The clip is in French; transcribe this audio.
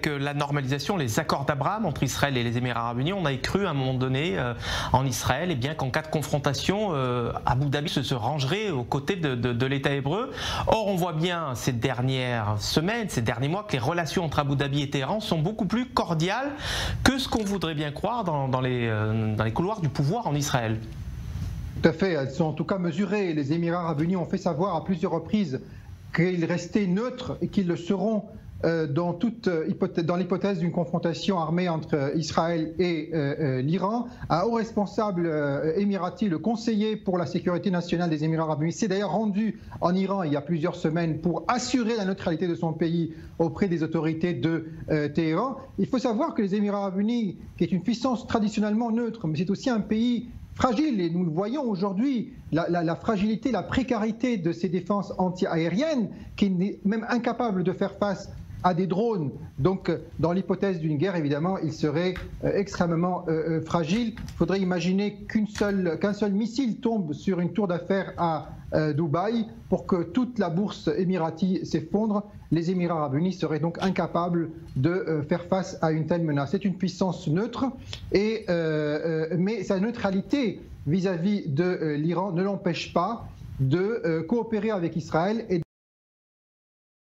avec la normalisation, les accords d'Abraham entre Israël et les Émirats arabes unis, on avait cru à un moment donné en Israël qu'en cas de confrontation, Abu Dhabi se rangerait aux côtés de l'État hébreu. Or, on voit bien ces dernières semaines, ces derniers mois, que les relations entre Abu Dhabi et Téhéran sont beaucoup plus cordiales que ce qu'on voudrait bien croire dans les couloirs du pouvoir en Israël. Tout à fait, elles sont en tout cas mesurées. Les Émirats arabes unis ont fait savoir à plusieurs reprises qu'ils restaient neutres et qu'ils le seront dans l'hypothèse d'une confrontation armée entre Israël et l'Iran. Un haut responsable émirati, le conseiller pour la sécurité nationale des Émirats arabes unis, s'est d'ailleurs rendu en Iran il y a plusieurs semaines pour assurer la neutralité de son pays auprès des autorités de Téhéran. Il faut savoir que les Émirats arabes unis, qui est une puissance traditionnellement neutre, mais c'est aussi un pays fragile, et nous le voyons aujourd'hui, la fragilité, la précarité de ses défenses anti-aériennes, qui est même incapable de faire face à des drones. Donc, dans l'hypothèse d'une guerre, évidemment, il serait extrêmement fragile. Il faudrait imaginer qu'un seul missile tombe sur une tour d'affaires à Dubaï pour que toute la bourse émirati s'effondre. Les Émirats arabes unis seraient donc incapables de faire face à une telle menace. C'est une puissance neutre, mais sa neutralité vis-à-vis de l'Iran ne l'empêche pas de coopérer avec Israël et